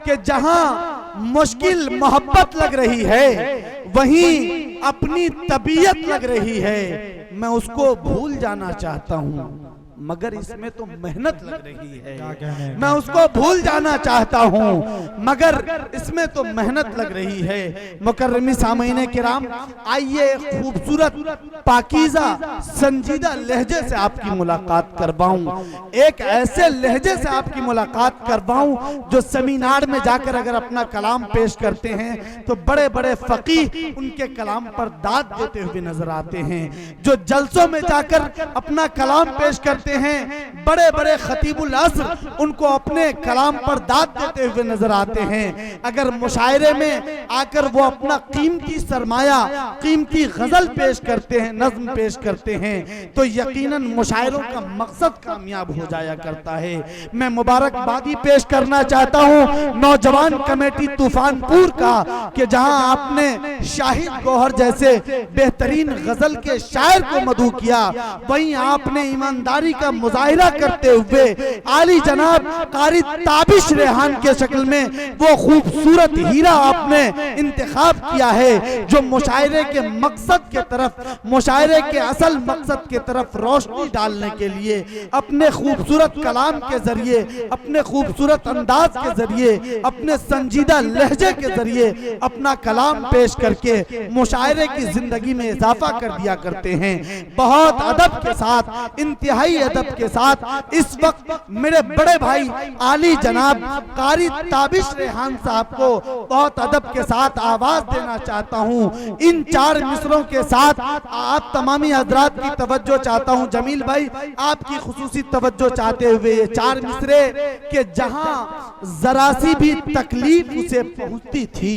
कि जहां मुश्किल मोहब्बत लग रही है वहीं अपनी तबीयत लग रही है। मैं उसको भूल जाना चाहता हूं मगर इसमें तो मेहनत लग रही है। मैं उसको भूल जाना चाहता हूं मगर इसमें तो मेहनत लग रही है। मुकर्रमी सामीने किराम, आइए खूबसूरत पाकीज़ा संजीदा लहजे से आपकी मुलाकात करवाऊं, एक ऐसे लहजे से आपकी मुलाकात करवाऊं जो सेमिनार में जाकर अगर अपना कलाम पेश करते हैं तो बड़े बड़े फकीह उनके कलाम पर दाद देते हुए नजर आते हैं। जो जलसों में जाकर अपना कलाम पेश करते हैं बड़े बड़े खतीबुल असर उनको अपने कलाम पर दाद देते हुए नजर आते हैं। अगर मुशायरे में आकर वो अपना कीमती सरमाया, कीमती गजल पेश करते हैं, नज्म पेश करते हैं तो यकीनन मुशायरों का मकसद कामयाब हो जाया करता है। मैं मुबारकबादी पेश करना चाहता हूं नौजवान कमेटी तूफानपुर का कि जहां आपने शाहिद गौहर जैसे बेहतरीन गजल के शायर को मदऊ किया, वहीं आपने ईमानदारी का मुजाहिरा करते हुए आली जनाब कारी ताबिश रेहान के शक्ल में वो खूबसूरत हीरा आपने इंतखाब किया है जो मुशायरे के मकसद के तरफ, मुशायरे के असल मकसद के तरफ रोशनी डालने के लिए अपने खूबसूरत कलाम के जरिए, अपने खूबसूरत अंदाज के जरिए, अपने संजीदा लहजे के जरिए अपना कलाम पेश करके मुशायरे की जिंदगी में इजाफा कर दिया करते हैं। बहुत अदब के साथ, इंतहाई अदब के साथ इस वक्त मेरे बड़े भाई आली जनाब कारी ताबिश रेहान साहब को बहुत अदब के साथ आवाज देना चाहता हूं। इन चार मिसरों के साथ आप तमामी हजरात की तवज्जो चाहता हूं। जमील भाई आपकी खुसूसी तवज्जो चाहते हुए ये चार मिसरे के जहां जरा सी भी तकलीफ उसे पहुंचती थी।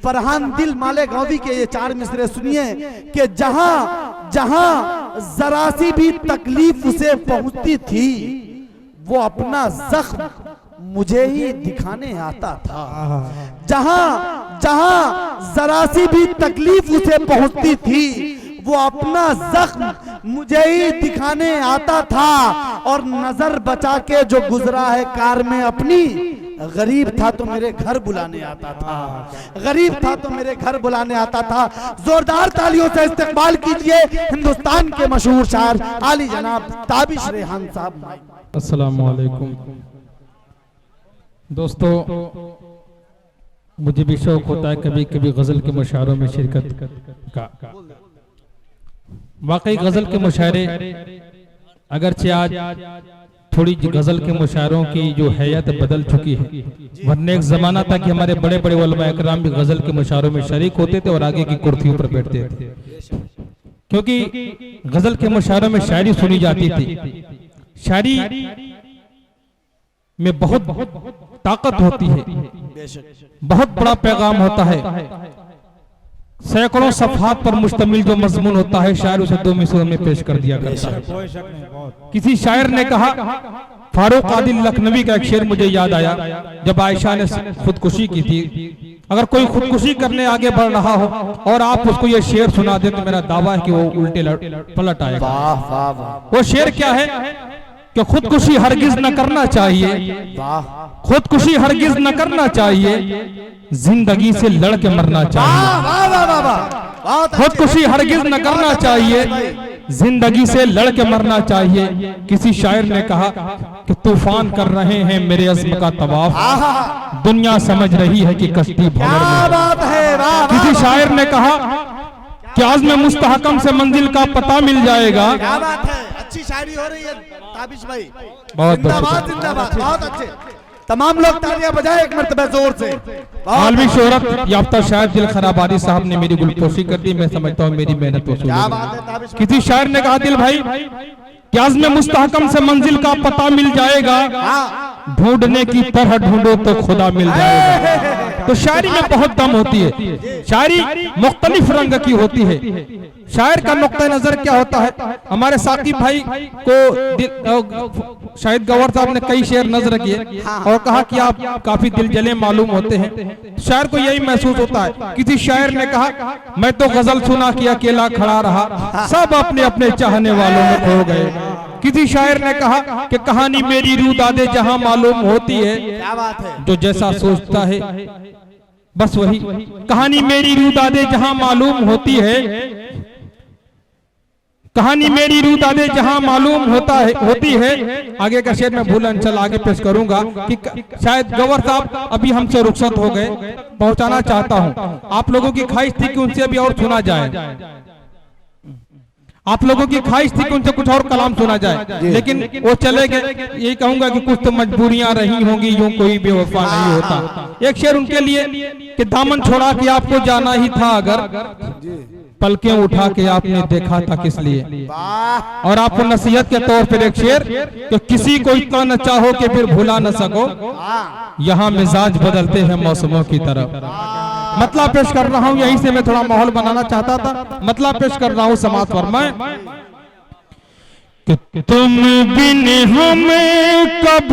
फरहान दिल माले गौवी के ये चार मिसरे सुनिए कि जहां जहां जरा सी भी तकलीफ उसे पहुंचती थी वो अपना जख्म मुझे ही दिखाने आता था। जहां जहां जरा सी भी तकलीफ उसे पहुंचती थी वो अपना जख्म मुझे ही दिखाने आता था और नजर बचा के जो गुजरा है कार में अपनी, गरीब था तो मेरे घर बुलाने आता था, गरीब था तो मेरे घर बुलाने आता था। जोरदार तालियों से इस्तकबाल कीजिए हिंदुस्तान के मशहूर शायर आली जनाब ताबिश रेहान साहब। अस्सलाम वालेकुम दोस्तों, मुझे भी शौक होता है कभी कभी गजल के मुशायरों में शिरकत का। वाकई गजल के मुशायरे अगरचे आज थोड़ी गजल के मुशायरों की जो हैयत बदल चुकी है, वरना एक जमाना था कि हमारे बड़े बड़े उलमा इकराम भी गजल के मुशायरों में शरीक होते थे और आगे की कुर्सियों पर बैठते थे, क्योंकि गजल के मुशायरों में शायरी सुनी जाती थी। शायरी में बहुत ताकत होती है, बहुत बड़ा पैगाम होता है। सैकड़ों सफहात पर मुश्तमिल जो मजमून होता है शायर उसे दो मिसरों में पेश कर दिया करता है। किसी शायर ने कहा, फारूक आदिल लखनवी का एक शेर मुझे याद आया जब आयशा ने खुदकुशी की थी। अगर कोई खुदकुशी करने आगे बढ़ रहा हो और आप उसको ये शेर सुना दे तो मेरा दावा है कि वो उल्टे पलट आएगा। वो शेर क्या है कि खुदकुशी हरगिज न करना चाहिए, खुदकुशी हरगिज न करना चाहिए, जिंदगी से लड़के मरना चाहिए। खुदकुशी हरगिज न करना चाहिए, जिंदगी से लड़के मरना चाहिए। किसी शायर ने कहा कि तूफान कर रहे हैं मेरे अज़्म का तवाफ, दुनिया समझ रही है कि कश्ती भंवर में। किसी शायर ने कहा कि आज़्म मुस्तहकम से मंजिल का पता मिल जाएगा। अच्छी शायरी हो रही है ताबिश भाई, बहुत जिंदाबाद जिंदाबाद, बहुत अच्छे। तमाम लोग तालियां बजाएं एक मर्तबा जोर से। आलमी शोहरत याफ्ता शायर दिल खराबादी साहब ने मेरी गुलपोशी कर दी, मैं समझता हूँ मेरी मेहनत वसूल हो गई। किसी शायर ने कहा, दिल भाई कि आज़्म मुस्तहकम से मंजिल का पता मिल जाएगा, ढूंढने की तरह ढूंढो तो खुदा मिल जाएगा। तो शायरी में बहुत दम होती है, शायरी मुख्तलिफ रंग की होती है। शायर का नुक्ता नजर क्या होता है? हमारे साकिब भाई को शाहिद गौहर साहब ने कई शेर नजर किए और कहा कि आप काफी दिल जले मालूम होते हैं। शायर को यही महसूस होता है। किसी शायर ने कहा, मैं तो गजल सुना कि अकेला खड़ा रहा, सब अपने अपने चाहने वालों में खो गए। किसी शायर ने कहा कि कहानी मेरी रूह दादे जहां मालूम होती है, क्या बात है, जो जैसा सोचता है बस वही। कहानी मेरी रूह दादे जहां मालूम होती है, कहानी मेरी रूह दादे जहां मालूम होती है। आगे का शेर मैं भूलन चल आगे पेश करूंगा कि शायद गवर साहब अभी हमसे रुखसत हो गए, पहुंचाना चाहता हूं। आप लोगों की ख्वाहिश थी कि उनसे अभी और सुना जाए, आप लोगों की ख्वाहिश थी कि उनसे कुछ और कलाम सुना जाए, लेकिन वो चले गए। यही कहूंगा कि कुछ तो मजबूरियां रही होंगी, यूं कोई बेवफा नहीं होता। एक शेर उनके लिए कि दामन छोड़ा कि आपको जाना ही था अगर, पलकें उठा के आपने देखा था किस लिए। और आपको नसीहत के तौर पर एक शेर कि किसी को इतना न चाहो कि फिर भुला न सको, यहाँ मिजाज बदलते हैं मौसमों की तरह। मतलब पेश कर रहा हूं, यहीं से मैं थोड़ा माहौल बनाना चाहता था। मतलब पेश कर रहा हूं, समाज फरमाए कि तुम बिन हमें कब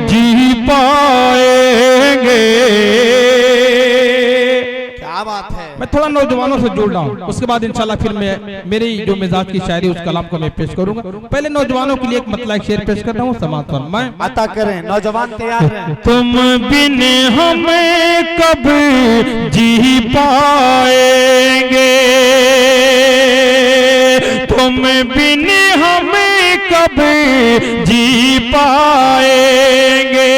जी पाएंगे। क्या बात है। मैं थोड़ा नौजवानों से जुड़ रहा हूँ, उसके बाद इंशाल्लाह फिर मैं मेरी जो मिजाज की शायरी उस कलाम को मैं पेश करूंगा। पहले नौजवानों के लिए एक मतलब एक शेर पेश कर रहा हूँ, समाज फरमाए। अता करें, नौजवान तैयार हैं। तुम बिन हमें कब जी पाएंगे, तुम बिन हमें कब जी पाएंगे,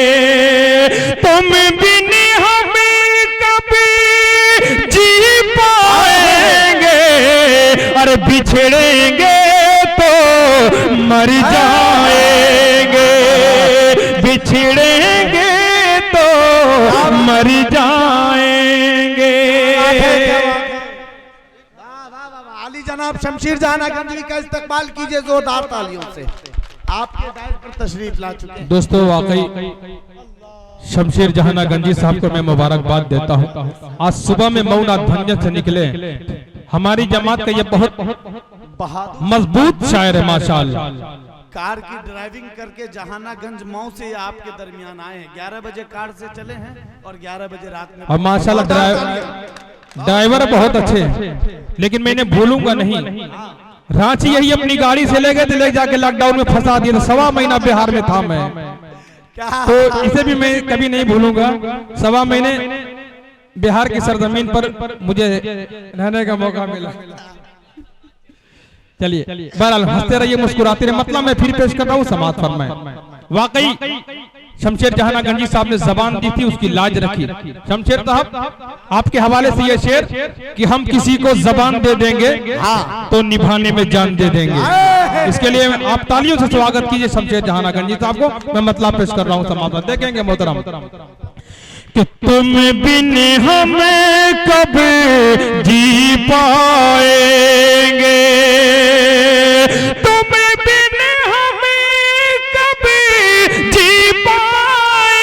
तुम बिन हमें कब जी पाएंगे। अरे बिछड़ेंगे तो मर जाएंगे, बिछड़ेंगे तो मर जाएंगे। आली जनाब शमशेर जहां गंजवी का इस्तकबाल कीजिए जोरदार तालियों से। आपके दायरे पर तशरीफ ला चुके हैं। दोस्तों वाकई शमशेर जहां गंजी साहब को मैं मुबारकबाद देता हूं। आज सुबह में मऊनाथ भंजन से निकले, हमारी जमात का ये बहुत मजबूत शायर है माशाअल्लाह। कार की ड्राइविंग करके जहानागंज मऊ से आपके दरमियान आए हैं। 11 बजे कार से चले हैं और 11 बजे रात में। और माशाल्लाह ड्राइवर बहुत अच्छे हैं, लेकिन मैं इन्हें भूलूंगा नहीं। रांची यही अपनी गाड़ी से ले गए थे, ले जाके लॉकडाउन में फंसा दिया। 1.25 महीना बिहार में था मैं, तो इसे भी मैं कभी नहीं भूलूंगा। 1.25 महीने बिहार की सरजमीन पर मुझे रहने का मौका मिला। चलिए बहरहाल हंसते रहिए, मुस्कुराते रहिए। मतलब मैं फिर पेश कर रहा हूँ, समाज फरमाए। वाकई शमशेर जहां गंजी साहब ने जबान दी थी, उसकी लाज रखी। शमशेर साहब आपके हवाले से ये शेर कि हम किसी को जबान दे देंगे तो निभाने में जान दे देंगे। इसके लिए आप तालियों से स्वागत कीजिए शमशेर जहां गंजी साहब को। मैं मतलब पेश कर रहा हूँ, समाज देखेंगे मोहतरम कि तुम बिन हमें कब जी पाएंगे, तुम बिन हमें कब जी पाएंगे।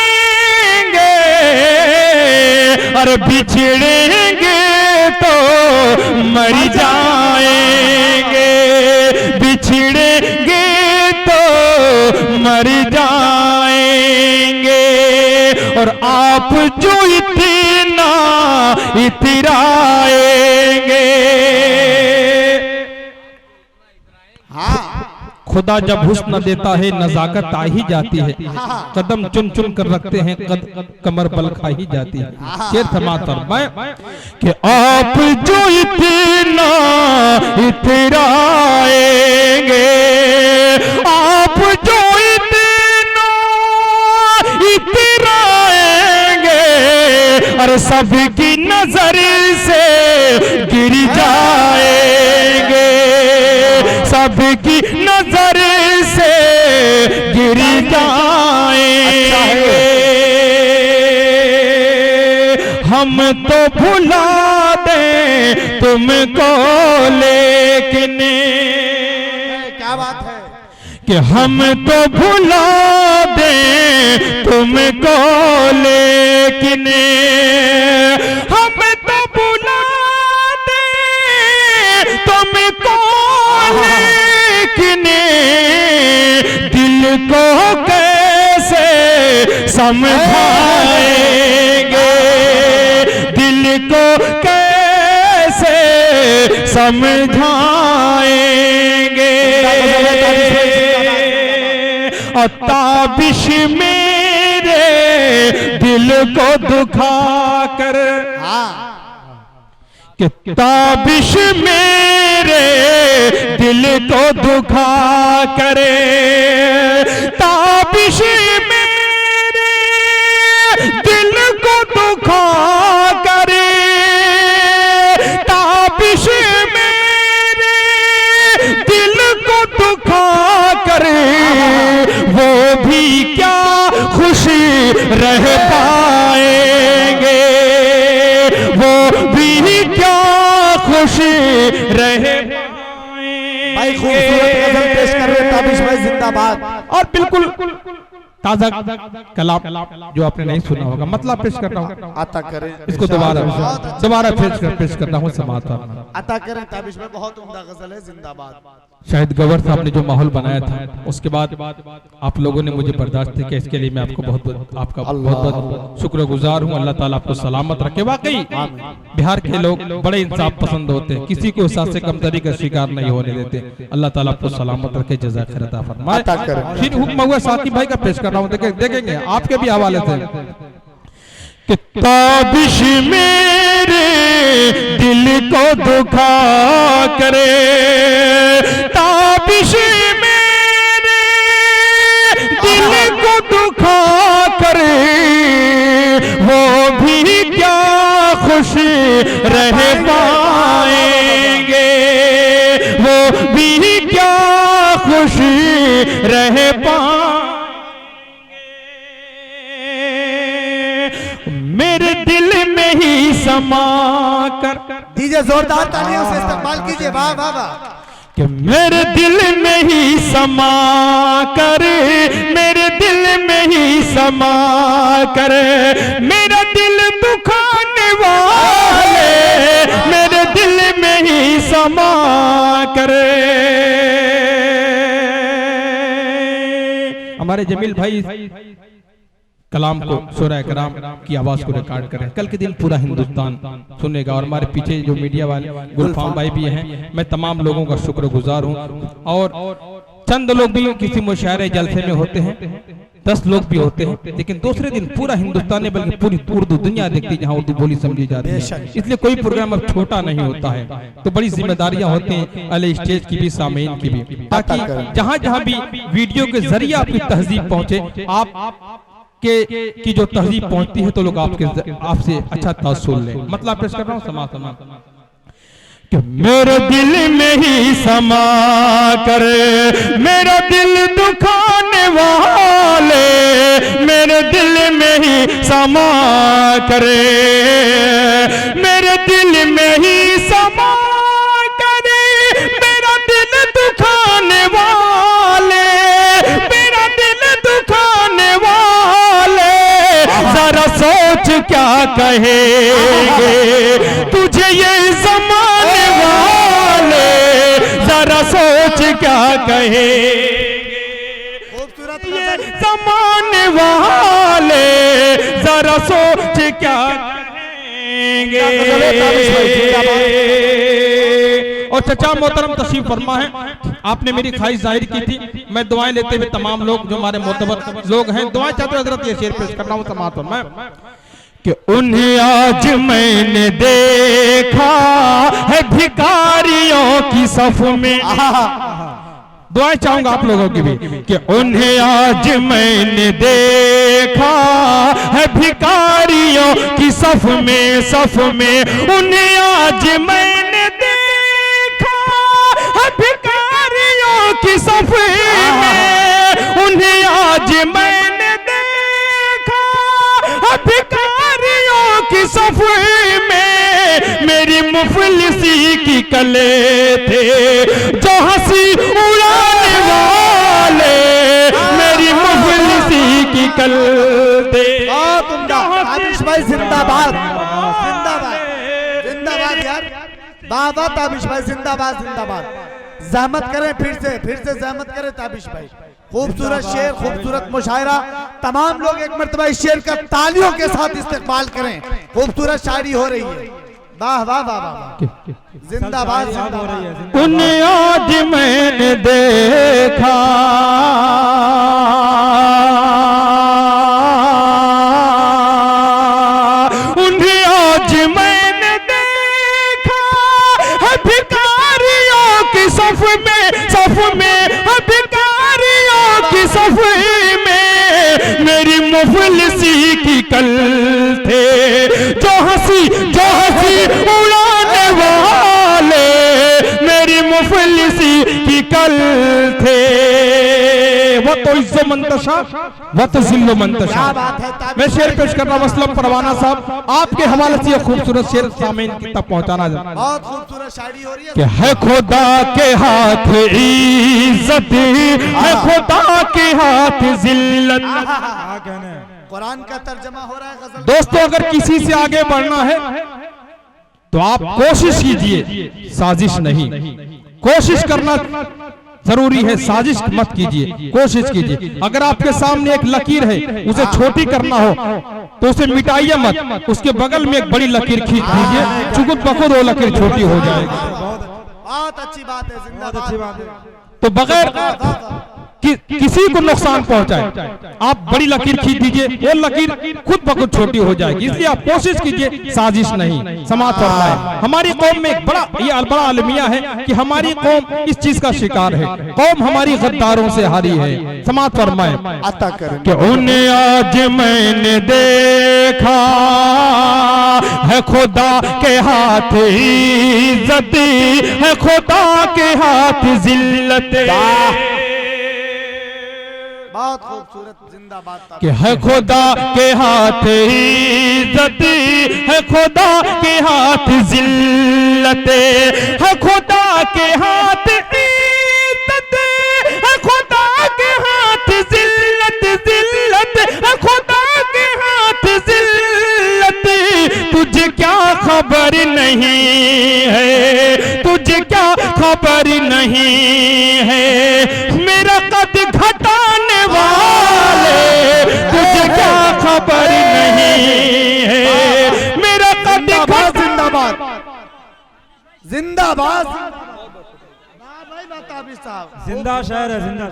अरे बिछड़ेंगे तो मर जाएंगे, बिछड़ेंगे तो मर जाएंगे। और आप जो इतना इतराएंगे, खुदा जब हुस्न देता है नजाकत आ ही जाती है। कदम चुन चुन कर रखते हैं, कमर बल खा ही जाती है। शेर समात फरमाए कि आप जो इतना इतराएंगे, आप जो इतना इतराएंगे। अरे सबकी नजर से गिर जाएंगे, सबकी नजर से गिर जाएंगे। हम तो भुला दें तुमको, लेकिन क्या बात है कि हम तो भुला दें तुमको, लेकिन हम तो भुला दें तुमको, लेकिन दिल को कैसे समझाएंगे, दिल को कैसे समझाएंगे। और ताबिश मेरे दिल को दुखा कर, कि ताबिश मेरे दिल को दुखा करे, ताबिश मेरे दिल को दुखा करे, ताबिश मेरे दिल को दुखा करे, वो भी क्या खुशी रह पाएंगे, वो भी क्या खुशी रह भाई खूबसूरत गजल पेश कर रहे ताबिश भाई जिंदाबाद। और बिल्कुल ताजा कलाम जो आपने नहीं सुना होगा, मतलब पेश कर रहा हूँ, अता करें इसको दोबारा पेश कर रहा हूँ, समाता अता करें ताबिश भाई, बहुत उम्दा गजल है, जिंदाबाद। शायद गवर साहब ने जो माहौल बनाया था, उसके बाद आप लोगों ने मुझे बर्दाश्त किया, इसके लिए मैं आपको आपका बहुत शुक्रगुजार हूँ। अल्लाह ताला आपको सलामत रखे। वाकई बिहार के लोग बड़े इंसाफ पसंद होते हैं, किसी को एहसास से कमतरी का शिकार नहीं होने देते। अल्लाह ताला आपको सलामत रखे, जज़ा खैर अता फरमाए। फिर हुक्म हुआ साकिब भाई का पेश कर रहा हूँ, देखेंगे आपके भी हवाले से। कि ताबिश मेरे दिल को दुखा करे, ताबिश मेरे दिल को दुखा करे, वो भी क्या खुशी रह पाएंगे, वो भी क्या खुशी रह पाएंगे। मेरे दिल में ही समा कर, दीजिए जोरदार तालियों से इस्तेमाल कीजिए, वाह वाह वाह। कि मेरे दिल में ही समा कर, मेरे दिल में ही समा कर, मेरा दिल दुखाने वाले मेरे दिल में ही समा कर। हमारे जमील भाई कलाम को शोरा कराम की आवाज को रिकॉर्ड करें, कल के दिन पूरा हिंदुस्तान सुनेगा। और हमारे पीछे जो मीडिया वाले गुलफाम भाई भी हैं, मैं तमाम लोगों का शुक्रगुजार हूं। और चंद लोग भी किसी मुशायरे जलसे में होते हैं, 10 लोग भी होते हैं, लेकिन दूसरे दिन पूरा हिंदुस्तान है, बल्कि पूरी उर्दू दुनिया देखती है जहाँ उर्दू बोली समझी जाती है। इसलिए कोई प्रोग्राम अब छोटा नहीं होता है, तो बड़ी जिम्मेदारियां होती हैं अले स्टेज की भी, सामीन की भी, ताकि जहाँ जहाँ भी वीडियो के जरिए आपकी तहजीब पहुंचे, आप की जो तहजीब पहुंचती है तो लोग आपसे अच्छा तासुर ले। मतलब पेश कर रहा हूँ, समा कि मेरे दिल में ही समा कर, मेरा दिल दुखाने वाले मेरे दिल में ही समा करे, मेरे दिल में ही समा करे, मेरा दिल दुखाने वाले मेरा दिल दुखाने वाले, जरा सोच क्या कहेंगे तुझे ये ज़माने वाले, जरा सोच क्या कहेंगे ये ज़माने वाले, जरा सोच क्या कहेंगे। और चचा मोहतरम तशरीफ फरमा है, आपने मेरी ख्वाहिश जाहिर की थी, मैं दुआएं लेते हुए तमाम लोग जो हमारे मोतबर लोग हैं दुआएं चाहते हजरत ये शेर पेश करना हूं समात मैं कि उन्हें आज मैंने देखा है भिखारियों की सफ में। दुआएं चाहूंगा आप लोगों की भी कि उन्हें आज मैंने देखा है भिखारियों की सफ में, उन्हें आज मैंने देखा है भिखारियों की सफ में, उन्हें आज मैंने देखा है भिखारियों की सफ में, मेरी मुफलिसी की कले थे जो हंसी उड़ाने वाले, मेरी मुफलिसी की कल थे। ताबिश भाई जिंदाबाद, जिंदाबाद जिंदाबाद यार, बाबा ताबिश भाई जिंदाबाद जिंदाबाद। जहमत करें फिर से जहमत करें ताबिश भाई, खूबसूरत शेर, खूबसूरत मुशायरा। तमाम लोग एक मर्तबा इस शेर का तालियों के साथ इस्तेमाल करें, खूबसूरत शायरी हो रही है। वाह वाह वाह वाह, जिंदाबाद जिंदाबाद। उन्हें आज मैंने देखा सफर में मेरी मुफलिसी की कल थे, जो हंसी उड़ाने वाले मेरी मुफलिसी की कल थे। वो तो इज्जो मंतशा वो तो जिल्लो मंतशा। मैं शेर पेश कर रहा हूं असलम परवाना साहब, आपके हवाले से ये खूबसूरत शेर सामीन तक पहुंचाना चाहता हूं। बहुत खूबसूरत शायरी हो रही है। कि है खुदा के हाथ इज्जत, है खुदा के हाथ जिल्लत। कुरान का तर्जमा हो रहा है गजल। दोस्तों अगर किसी से आगे बढ़ना है तो आप कोशिश कीजिए, साजिश नहीं। कोशिश करना जरूरी है, साजिश मत कीजिए, कोशिश कीजिए। अगर आपके सामने एक लकीर है उसे छोटी करना हो तो उसे मिटाइए मत, उसके बगल में एक बड़ी लकीर खींच दीजिए, चुकुत पकुत वो लकीर छोटी हो जाएगी। बहुत अच्छी बात है, जिंदाबाद। तो बगैर किसी को नुकसान पहुंचाए आप बड़ी लकीर खींच दीजिए, वो लकीर खुद ब खुद छोटी हो जाएगी। इसलिए आप कोशिश कीजिए, साजिश नहीं। समाज फरमाए हमारी कौम में एक बड़ा अलमिया है कि हमारी कौम इस चीज का शिकार है, कौम हमारी गद्दारों से हारी है। समाज फरमाए अता करें कि उन्हें आज मैंने देखा है खुदा के हाथ इज्जत, है खुदा के हाथ जिल्लत। बहुत खूबसूरत, जिंदाबाद। कि है खुदा के हाथ इज्जत, है खुदा के हाथ जिल्लत, है खुदा के हाथ इज्जत, है खुदा के हाथ जिल्लत, जिल्लत है खुदा के हाथ जिल्लत। तुझे क्या खबर नहीं है, तुझे क्या खबर नहीं है, मेरा कद घटाने वाले तुझे क्या खबर नहीं है, मेरा कद जिंदाबाद, जिंदाबाद। भाई ताबिश साहब जिंदा शायर है, जिंदा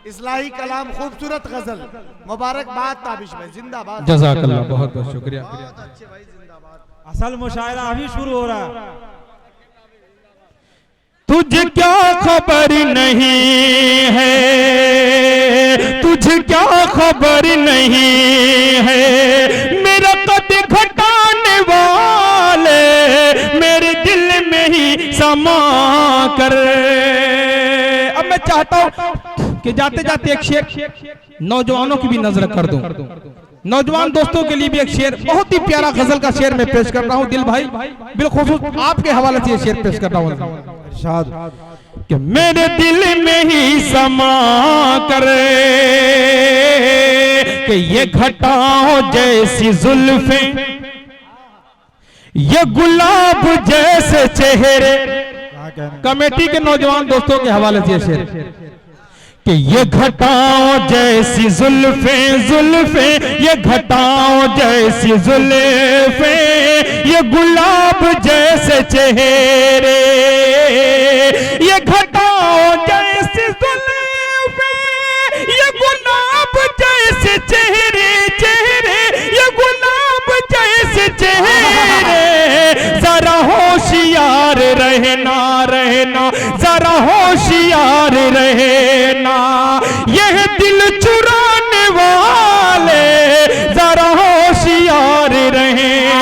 इस्लाही कलाम, खूबसूरत गजल, मुबारकबाद ताबिश भाई, जिंदाबाद। जज़ाकल्लाह, बहुत बहुत शुक्रिया। अच्छे भाई, जिंदाबाद। असल मुशायरा अभी शुरू हो रहा है। तुझे क्या खबर नहीं है, तुझे क्या खबर नहीं है, मेरा कद घटाने वाले मेरे दिल में ही समा कर। अब मैं चाहता हूं कि जाते जाते एक शेर नौजवानों की भी नजर कर दूं। नौजवान दोस्तों के लिए भी एक शेर, बहुत ही प्यारा गजल का शेर मैं पेश कर रहा हूं। दिल भाई बिलखुसूस आपके हवाले से ये शेर पेश कर रहा हूं कि मेरे दिल में ही समा करे कि ये घटाओं जैसी जुल्फे, ये गुलाब जैसे चेहरे। कमेटी के नौजवान दोस्तों के हवाले से ये शेर कि ये घटाओं जैसी जुल्फे, जुल्फे ये घटाओं जैसी जुल्फे, ये गुलाब जैसे चेहरे, ये घटाओं जैसी जुल्फे, ये गुलाब जैसे चेहरे, चेहरे ये गुलाब जैसे चेहरे। जरा होशियार रहना, रहना जरा होशियार रहना, यह दिल चुराने वाले जरा होशियार रहना,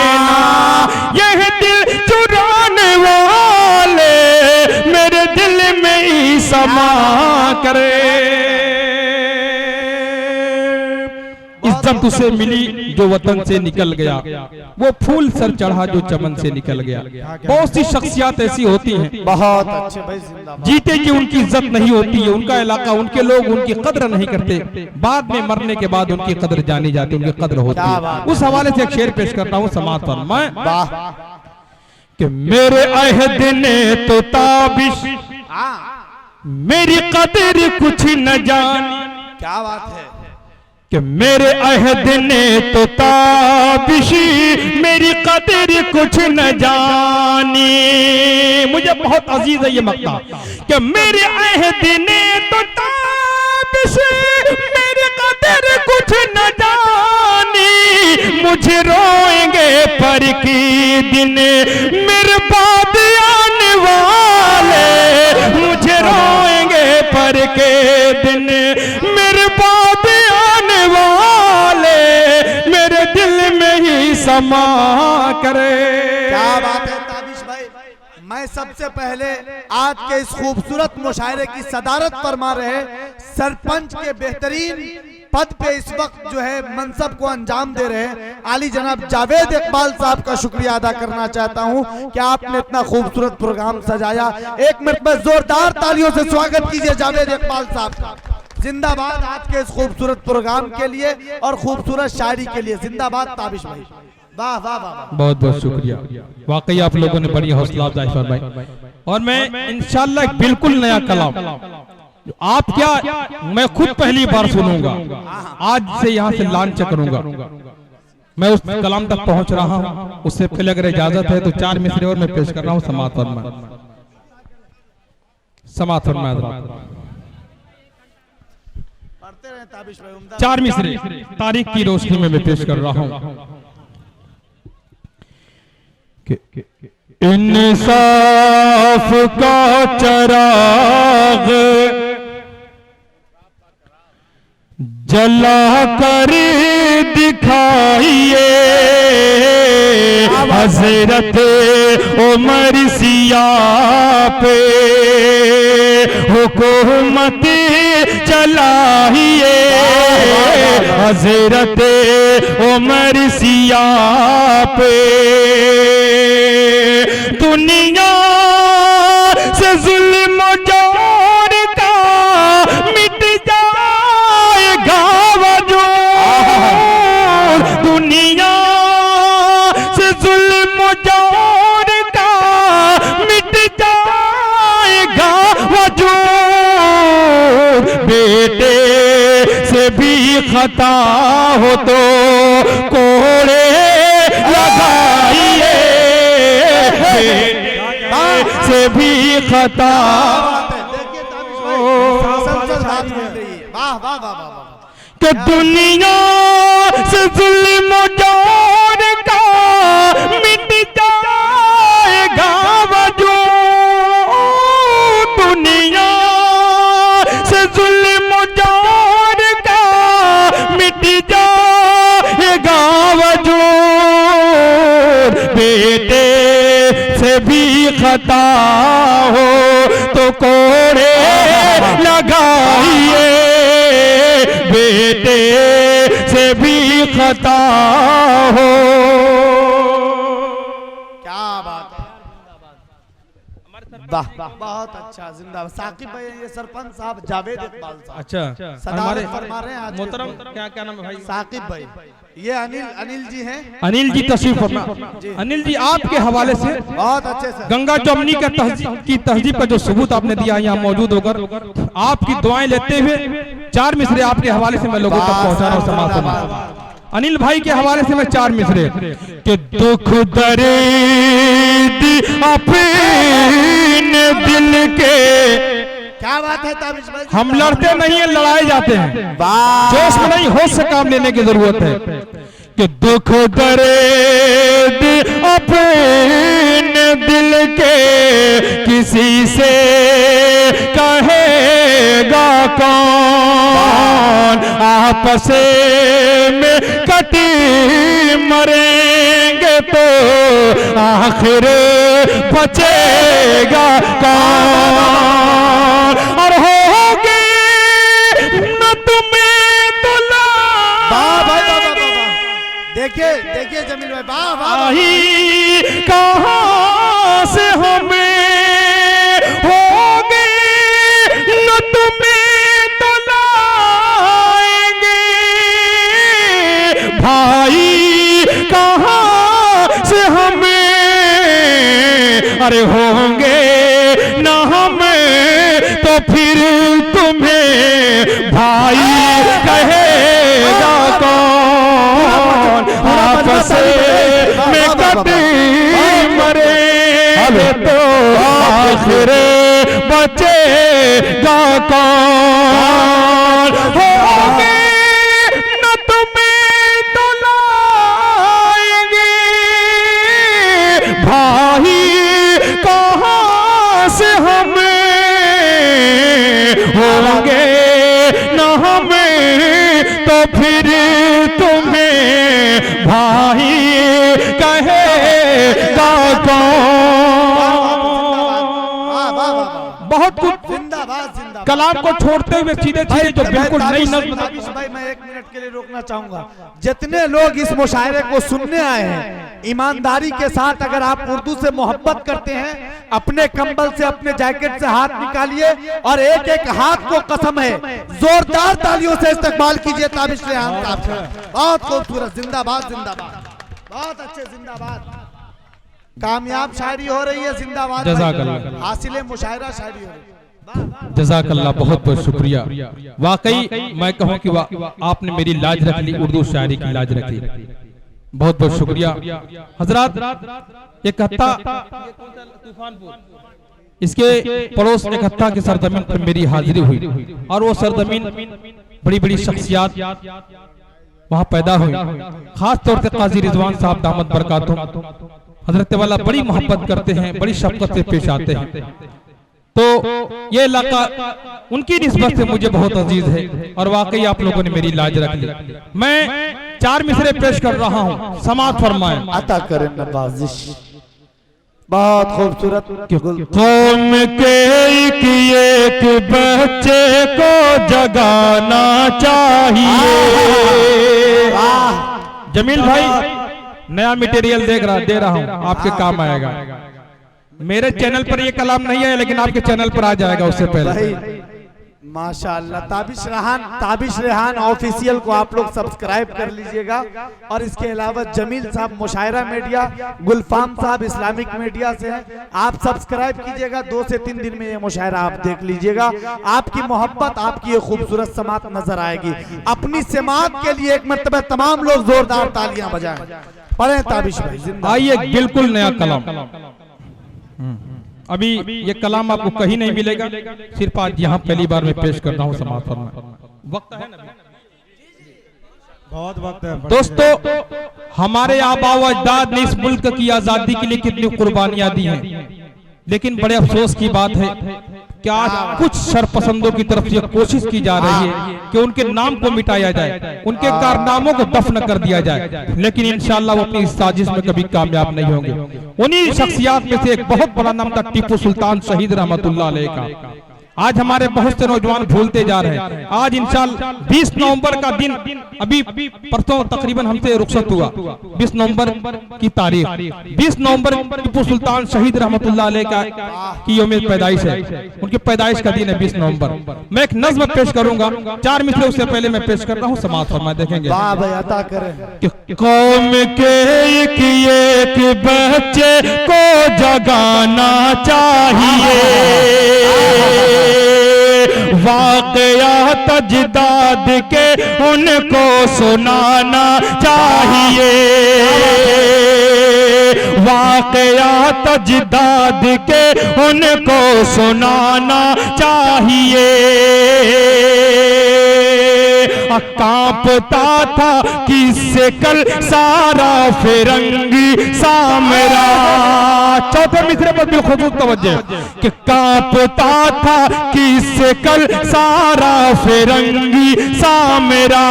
यह दिल चुराने वाले मेरे दिल में ही समा करे। इज्जत उसे मिली जो वतन से निकल गया, वो फूल सर चढ़ा जो चमन से निकल गया। बहुत सी शख्सियत ऐसी होती हैं, बहुत अच्छे भाई, जिंदाबाद। जीते कि उनकी इज्जत नहीं होती है, उनका इलाका, उनके लोग उनकी कद्र नहीं करते, बाद में मरने के बाद उनकी कद्र जानी जाती, उनकी कद्र होती है। उस हवाले से एक शेर पेश करता हूँ समाज पर मैं कि मेरे अहद ने तो ताबिश मेरी कद्र कुछ न जानी। क्या बात है कि मेरे अहद ने तो ताबिशी मेरी कदर कुछ न जानी। मुझे बहुत अजीज है ये मक्ता कि मेरे अहद ने तो ताबिशी मेरी कदर कुछ न जानी। मुझे रोएंगे पर की दिन मेरे बाद आने वाले, मुझे रोएंगे पर के दिन मेरे क्षमा करे। क्या बात है ताबिश भाई। मैं सबसे पहले आज के इस खूबसूरत मुशायरे की सदारत फरमा रहे सरपंच के बेहतरीन पद पे इस वक्त जो है मनसब को अंजाम दे रहे आली जनाब जावेद इकबाल साहब का शुक्रिया अदा करना चाहता हूं कि आपने इतना खूबसूरत प्रोग्राम सजाया। एक मिनट में जोरदार तालियों से स्वागत कीजिए जावेद इकबाल साहब का। जिंदाबाद आज के इस खूबसूरत प्रोग्राम के लिए और खूबसूरत शायरी के लिए। जिंदाबाद ताबिश भाई, वाह वाह वाह। बहुत बहुत शुक्रिया, वाकई आप लोगों ने बड़ी हौसला अफजाई फरमाई। और मैं इंशाल्लाह बिल्कुल नया कलाम आप क्या मैं खुद पहली बार सुनूंगा, आज से यहाँ से लॉन्च करूंगा। मैं उस कलाम तक पहुंच रहा हूँ, उससे पहले अगर इजाजत है तो 4 मिसरे और मैं पेश कर रहा हूँ। समाअत फरमाए, समाअत फरमाए। पढ़ते रहे ताबिश भाई, उम्दा 4 मिसरे तारीख की रोशनी में मैं पेश कर रहा हूँ। इंसाफ का चराग जला कर दिखाइए, हजरत उमर सिया पे हुकूमत चलाइए, हजरत उमर सिया पे। दुनिया से जुल्म जोर का मिट जाएगा वजूद, दुनिया से जुल्म जोर का मिट जाएगा वजूद। बेटे से भी खता हो तो कोड़े लगाइए, से भी खता। देखिए ताबिश भाई, संसद हाथ में रही है। वाह वाह वाह वाह वाह। कि दुनिया से जुल्म जोर का मिट जाएगा वजूद, दुनिया से जुल्म जोर का मिट जाएगा वजूद। बेटे से भी खता हो तो कोड़े लगाइए, बेटे से भी खता हो। क्या बात है, वाह बहुत अच्छा। जिंदाबाद साकिब भाई, ये सरपंच साहब जावेद इकबाल साहब अच्छा, सदारत फरमा रहे हैं आज के मोहतरम प्रोग्राम। क्या क्या नाम है भाई? साकिब भाई, ये अनिल जी हैं। अनिल जी तशरीफ फरमा। अनिल जी आपके हवाले से बहुत अच्छे से गंगा जमुनी का तहजीब का जो सबूत आपने दिया यहाँ मौजूद होकर आपकी दुआएं लेते हुए 4 मिसरे आपके हवाले से मैं लोगों तक पहुंचा रहा हूँ। समाज में अनिल भाई के हवाले से मैं 4 मिसरे कि दुख दर्द अपने दिल के। क्या बात है ताबिश भाई, हम लड़ते नहीं है, लड़ाए जाते हैं। जोश में नहीं, होश से काम लेने की जरूरत है कि दुख दर्द अपने दिल के किसी से कहेगा कौन, आपस में कटी मरेंगे तो आखिर बचेगा कौन। और होगी न तुम्हें तो देखिए देखिए जमील भाई, वाह वाह। कहाँ से हमें होगी न तुम्हें तो लाएंगे, भाई कहाँ से हमें, अरे होंगे न हमें तो फिर तुम्हें भाई कहेगा कौन। आपस में कटी मरे तो आखिर बचेगा कौन। होंगे न तुम्हें तो लाएंगे, भाई कहाँ से हमें होंगे न हमें तो फिर तुम्हें भाई कहेगा कौन। बहुत कुछ जिंदाबाद जिंदाबाद। कलाम को छोड़ते हुए सीधे सीधे जो बिल्कुल नई नज्म। ताबिश भाई मैं 1 मिनट के लिए रोकना चाहूंगा। जितने लोग इस मुशायरे को सुनने आए हैं, ईमानदारी के साथ अगर आप उर्दू से मोहब्बत करते हैं, अपने कंबल से अपने जैकेट से हाथ निकालिए और एक एक हाथ को कसम है जोरदार तालियों से इस्तकबाल कीजिए ताबिश रेहान का। बहुत खूबसूरत, जिंदाबाद जिंदाबाद, बहुत अच्छे, जिंदाबाद। कामयाब शायरी हो रही है, जिंदाबाद। जज़ाकल्लाह। हासिल मुशायरा शायरी हो रही है। जज़ाकल्लाह, बहुत बहुत शुक्रिया। वाकई मैं कहूँ कि आपने मेरी लाज रख ली, उर्दू शायरी की लाज रखी। बहुत बहुत शुक्रिया हजरात। एक हत्ता इसके पड़ोस एक हत्ता की सरजमीन पर मेरी हाजिरी हुई और वो सरजमीन बड़ी बड़ी शख्सियात वहाँ पैदा हुई। खास तौर से काजी रिजवान साहब दामद बरकातुहू हजरत वाला बड़ी मोहब्बत करते हैं, बड़ी शफकत से पेश आते हैं। तो ये इलाका उनकी निस्बत से मुझे बहुत अजीज है और वाकई आप लोगों ने मेरी लाज रख ली। मैं 4 मिसरे पेश कर रहा हूँ, समाअत फरमाएं। अता करें नवाजिश। बहुत खूबसूरत। कौम के एक बच्चे को जगाना चाहिए। जमील भाई नया मटेरियल दे रहा हूँ, आपके काम आएगा। मेरे चैनल पर ये कलाम नहीं है लेकिन आपके चैनल पर आ जाएगा उससे पहले। माशाअल्लाह। ताबिश रेहान ऑफिशियल को आप लोग सब्सक्राइब कर लीजिएगा। और इसके अलावा जमील साहब मुशायरा मीडिया, गुलफाम साहब इस्लामिक मीडिया से हैं, आप सब्सक्राइब कीजिएगा। 2 से 3 दिन में ये मुशायरा आप देख लीजिएगा। आपकी मोहब्बत, आपकी ये खूबसूरत समात नजर आएगी। अपनी समात के लिए एक मर्तबा तमाम लोग जोरदार तालियां बजाएं। पढ़ें ताबिश भाई। आइए, बिल्कुल नया कलाम। अभी ये कलाम आपको कहीं नहीं मिलेगा, सिर्फ आज यहाँ पहली बार मैं पेश कर रहा हूँ। समाप्त फरमाएं। वक्त है ना? बहुत वक्त है दोस्तों, हमारे आबा व अजदाद ने इस मुल्क की आजादी के लिए कितनी कुर्बानियां दी हैं, लेकिन बड़े अफसोस की बात है कि आज कुछ शरपसंदों की तरफ से कोशिश की जा रही है कि उनके नाम को मिटाया जाए, उनके कारनामों को दफन कर दिया जाए। लेकिन इंशाअल्लाह वो अपनी इस साजिश में कभी कामयाब नहीं होंगे। उन्हीं शख्सियात में से एक बहुत बड़ा नाम था टिप्पू सुल्तान शहीद रहमतुल्लाह अलैह का। आज हमारे बहुत से नौजवान भूलते जा रहे हैं। आज इंशाअल्लाह 20 नवंबर का दिन, अभी परसों तकरीबन हमसे रुखसत हुआ, 20 नवंबर की तारीख, 20 नवंबर टिप्पू सुल्तान शहीद रहमतुल्लाह अलैह का की यौम पैदाइश है। उनकी पैदाइश का दिन है 20 नवंबर। मैं एक नज्म पेश करूंगा, 4 मिसरे उससे पहले मैं पेश कर रहा हूँ। समाअत फरमाएं, देखेंगे। कौम के एक बच्चे को जगाना चाहिए, वाक़यात अजदाद के उनको सुनाना चाहिए, वाक़यात अजदाद के उनको सुनाना चाहिए। कांपता था किससे कल सारा फिरंगी सामरा। चौथे मिसरे पर बिलखुसूस तवज्जो कि कांपता था किससे कल सारा फिरंगी सामरा।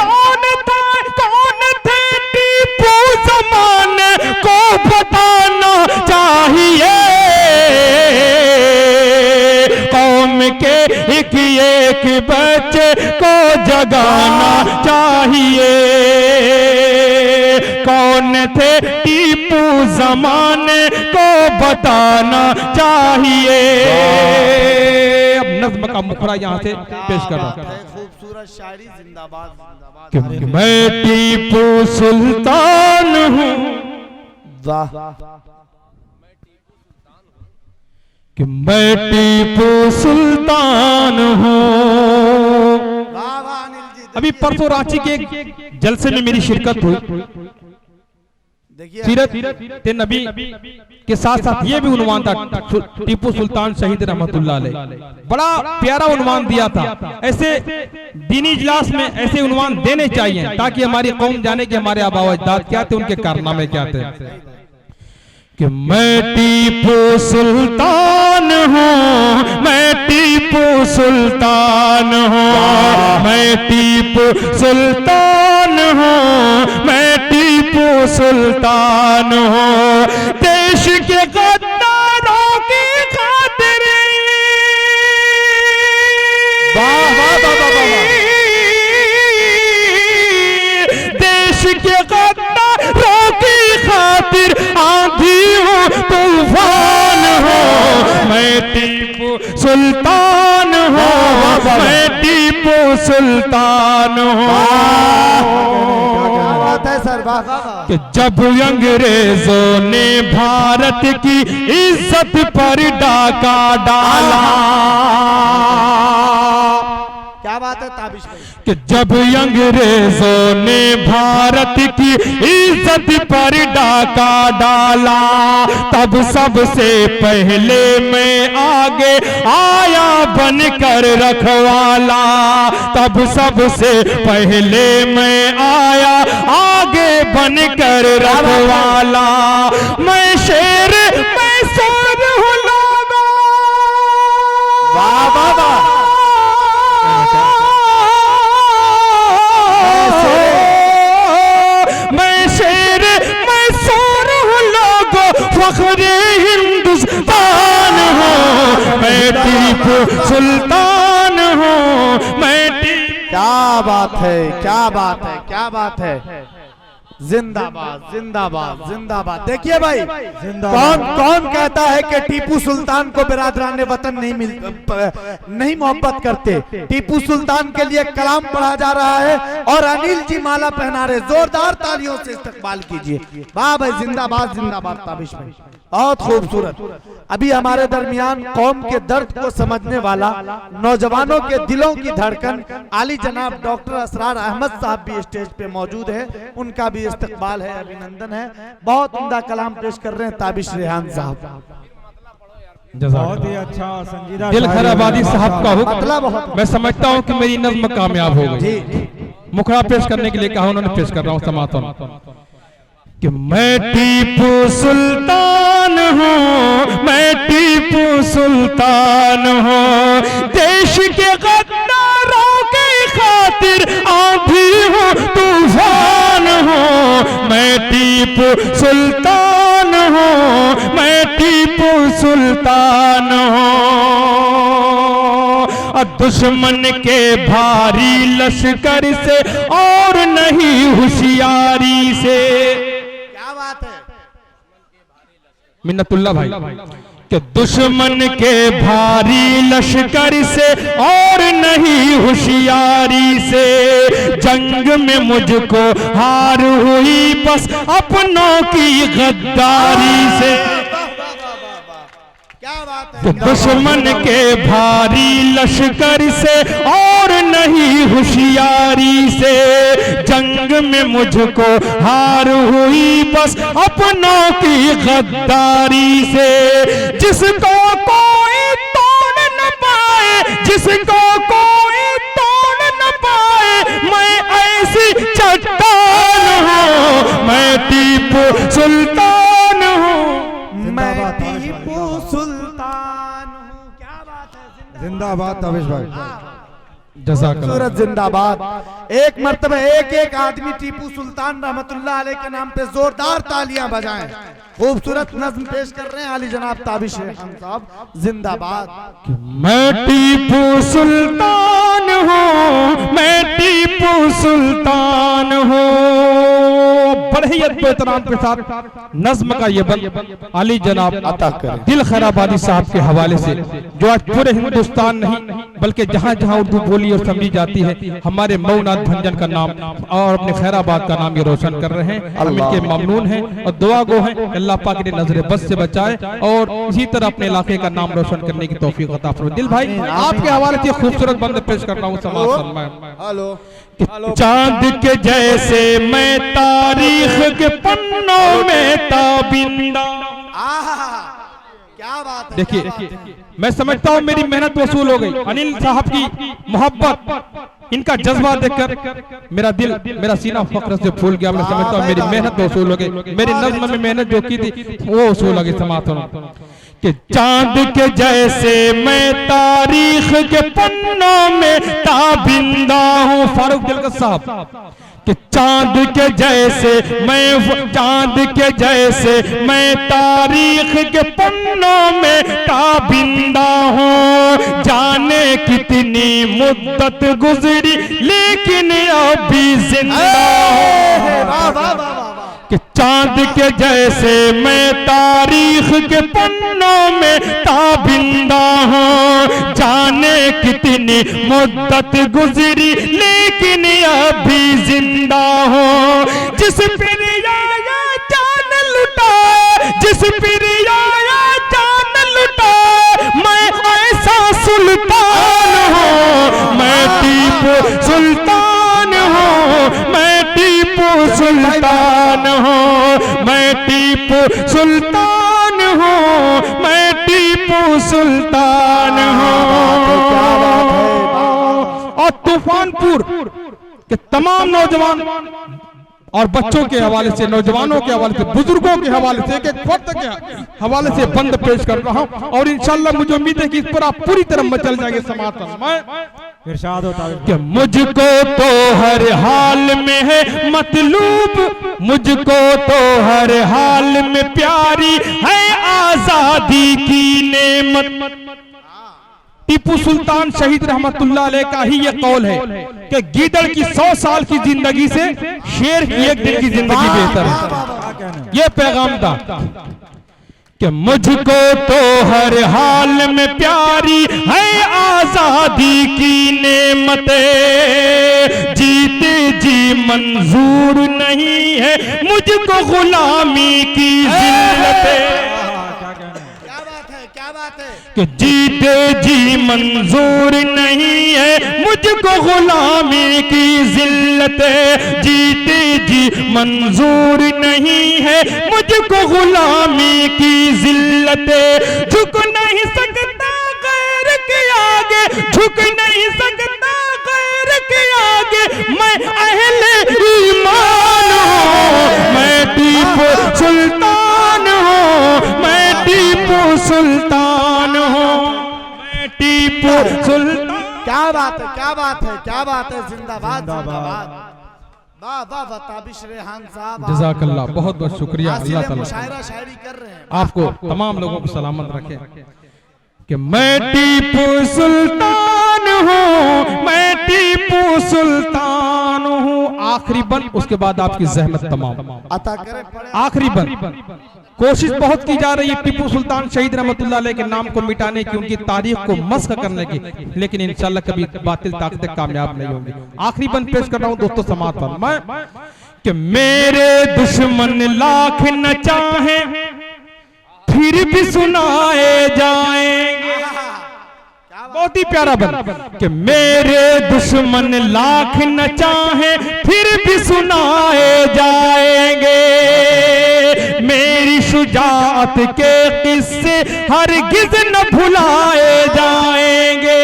कौन थे टीपू ज़माने को बताना चाहिए, कौम के एक बच्चे को जगाना चाहिए। कौन थे टीपू ज़माने को बताना चाहिए। अब नज्म का मुखरा यहाँ से पेश कर रहा हूँ। खूबसूरत शायरी, जिंदाबाद। मैं टीपू सुल्तान हूँ, कि मैं टीपू सुल्तान हूँ। अभी परसों रांची के एक जलसे में मेरी शिरकत हुई। सीरत नबी के साथ साथ ये भी उन्वान था, टीपू सुल्तान शहीद रहमतुल्लाह अलैह। बड़ा प्यारा उन्वान दिया था। ऐसे दीनी इजलास में ऐसे उन्वान देने चाहिए ताकि हमारी कौम जाने कि हमारे आबा व अजदाद क्या थे, उनके कारनामे क्या थे। कि मैं टीपू सुल्तान हूँ, मैं टीपू सुल्तान हूँ, मैं टीपू सुल्तान हूँ, मैं टीपू टीपू सुल्तान हो, देश के गद्दारों की खातिर देश के गद्दारों की खातिर आंधी हो तूफान हो, मैं टीपू सुल्तान हो, मैं टीपू सुल्तान हो। क्या बात है सर, वाह वाह। कि जब अंग्रेजों ने भारत की इज्जत पर डाका डाला, क्या बात है ताबिश भाई। कि जब अंग्रेजों ने भारत की इज्जत पर डाका डाला, तब सबसे पहले मैं आगे आया बनकर रखवाला, तब सबसे पहले मैं आया आगे बनकर रखवाला, मैं शेर मैं सोर हूँ लोगों। वाह वाह वाह। मैं शेर मैं सोर हूँ लोगों, फख्रे हिंदुस्तान हूँ, मैं टीपू सुल्तान हूँ, मैं क्या बात है, क्या बात है, क्या बात है। जिंदाबाद जिंदाबाद जिंदाबाद। देखिए भाई, कौन कौन कहता है कि टीपू सुल्तान को बिरादरान वतन नहीं मोहब्बत करते। टीपू सुल्तान के लिए कलाम पढ़ा जा रहा है और अनिल जी माला पहना रहे। जोरदार तालियों से इस्तकबाल कीजिए। वाह भाई, जिंदाबाद जिंदाबाद ताबिश भाई, बहुत खूबसूरत। अभी हमारे दरमियान कौम के दर्द को समझने वाला, नौजवानों के दिलों की धड़कन आली जनाब डॉक्टर असरार अहमद साहब भी स्टेज पे मौजूद है। उनका भी इस्तकबाल है, अभिनंदन है। बहुत उम्दा कलाम पेश कर रहे हैं ताबिश रेहान साहब। बहुत ही अच्छा संजीदा दिल खैराबादी साहब का मतलब हुक्म, मैं समझता हूँ कि मेरी नज़्म कामयाब हो गई। मुखड़ा पेश करने के लिए कहा, उन्होंने पेश कर रहा हूँ, समाता हूँ कि मैं टीपू सुल्तान हूँ, मैं टीपू सुल्तान हूँ, देश के गद्दारों की खातिर आंधी हूँ तूफान हूँ, मैं टीपू सुल्तान हूँ, मैं टीपू सुल्तान हूँ। दुश्मन के भारी लश्कर से और नहीं होशियारी से, मिन्नतुल्लाह भाई, कि दुश्मन के भारी लश्कर से और नहीं होशियारी से, जंग में मुझको हार हुई बस अपनों की गद्दारी से। तो दुश्मन के भारी लश्कर से और नहीं होशियारी से, जंग में मुझको हार हुई बस अपनों की गद्दारी से। जिसको कोई तोड़ न पाए, जिसको कोई तोड़ न पाए, मैं ऐसी चट्टान हूँ, मैं टीपू सुल्तान हूँ, मैं टीपू सुल्तान हूँ। क्या बात है, जिंदाबाद ताबिश भाई। जज़ाकल्लाह। सूरत जिंदाबाद। एक मर्तबा एक एक आदमी टीपू सुल्तान रहमतुल्लाह अलैह के नाम पे जोरदार तालियां बजाएं। खूबसूरत नज़्म पेश कर रहे हैं आली जनाब ताबिश रेहान साहब, जिंदाबाद। मैं टीपू सुल्तान हूँ, मैं टीपू सुल्तान हूँ। बड़े ही एहतराम के साथ नज़्म का ये बंद आली जनाब दिल खैराबादी साहब के हवाले से, जो आज पूरे हिंदुस्तान नहीं बल्कि जहाँ जहाँ उर्दू बोली और समझी जाती है, हमारे मऊनाथ भंजन का नाम और अपने खैराबाद का नाम ये रोशन कर रहे हैं। हम इनके ममनून हैं और दुआ गो हैं, अल्लाह पाक ने नजर बस से बचाए और इसी तरह अपने इलाके का नाम रोशन करने की तौफीक अता फरमाए। दिल भाई, आपके हवाले से खूबसूरत बंद पेश कर रहा हूँ, चांद के जैसे मैं तारीख के पन्नों में ताबिंदा। क्या बात है। देखिए, मैं समझता हूँ मेरी मेहनत वसूल हो गई। अनिल साहब की मोहब्बत, इनका जज्बा देखकर मेरा दिल, मेरा सीना फख्र से फूल गया। मैं समझता हूँ मेरी मेहनत वसूल हो गई, मेरी नज़्म में मेहनत जो की थी वो वसूल हो गई। समात कि चांद के जैसे मैं तारीख के पन्नों में ताबिंदा हूँ। फारूक दिलकश साहब कि चांद के जैसे मैं तारीख के पन्नों में ताबिंदा हूँ। जाने कितनी मुद्दत गुजरी लेकिन अभी जिंदा हूँ। कि चांद के जैसे मैं तारीख के पन्नों में ताबिंदा हूँ। जाने कितनी मुद्दत गुजरी लेकिन अभी जिंदा हूँ। जिस पर आया जान लुटा, जिस पर आया जान लुटा, मैं ऐसा सुल्तान हूँ। मैं टीपू सुल्तान हूँ, मैं टीपू सुल्तान हूँ, मैं टीपू सुल्तान हूँ, मैं टीपू सुल्तान हूँ। और तूफानपुर के तमाम नौजवान और बच्चों के हवाले से, नौजवानों के हवाले से, बुजुर्गों के हवाले से, एक एक फर्द के हवाले से बंद पेश कर रहा हूं। और इंशाल्लाह मुझे उम्मीद है कि इस पर आप पूरी तरह मचल जाएंगे समातन में। इरशाद होता है कि मुझको तो हर हाल में है मतलूब, मुझको तो हर हाल में प्यारी है आजादी की नेमत। टीपू सुल्तान शहीद रहमतुल्लाह अलैह का ही यह कौल है कि गीदड़ की 100 साल की जिंदगी से शेर की एक दिन की जिंदगी बेहतर है। यह पैगाम था कि मुझको तो हर हाल में प्यारी है आजादी की नेमतें, जीते जी मंजूर नहीं है मुझको गुलामी की जिल्लतें। कि जीते जी मंजूर नहीं है मुझको गुलामी की जिल्लतें, जीते जी मंजूर नहीं है मुझको गुलामी की जिल्लतें। झुक नहीं सकता गैर के आगे, झुक नहीं सकता गैर के आगे, मैं अहले ईमान हूँ। मैं टीपू सुल्तान हूँ, मैं टीपू सुल्तान हूँ, मैं टीपू सुल्तान। क्या बात है, क्या बात है, क्या बात है। जिंदाबाद जिंदाबाद। वाह वाह वाह ताबिश रेहान साहब, जज़ाकल्लाह, बहुत बहुत शुक्रिया। अल्लाह ताला मुशायरा शायरी कर रहे हैं। आपको तमाम लोगों को सलामत रखे। कि मैं टीपू सुल्तान हूँ, मैं टीपू सुल्तान हूँ। आखिरी बंद, उसके बाद आपकी जहमत तमाम। अता करे पड़े। आखिरी बंद। कोशिश बहुत की जा रही है टीपू सुल्तान शहीद रहमतुल्लाह अलैह के नाम को मिटाने की, उनकी तारीख को मस्ख करने की, लेकिन इंशाल्लाह कभी बातिल ताकतें कामयाब नहीं होंगी। आखिरी बंद पेश कर रहा हूं दोस्तों समाज पर मैं कि मेरे दुश्मन लाख न चाहे फिर भी सुनाए जाएंगे। बहुत ही प्यारा बंद कि मेरे दुश्मन लाख न चाहे फिर भी सुनाए जाएंगे। मेरी शुजाअत के किस्से हरगिज़ न भुलाए जाएंगे।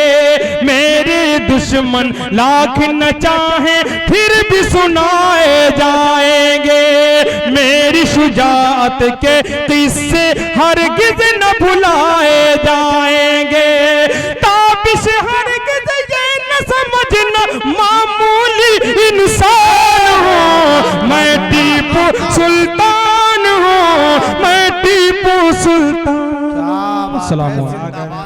मेरे दुश्मन लाख न चाहे फिर भी सुनाए जाएंगे। मेरी शुजाअत के किस्से हरगिज़ न भुलाए जाएंगे। ताबिश हरगिज़ ये न समझना मामूली इंसान हूँ। मैं टीपू सुल्तान हूँ, मैं टीपू सुल्तान। क्या बात है, अस्सलाम वालेकुम। जिंदाबाद।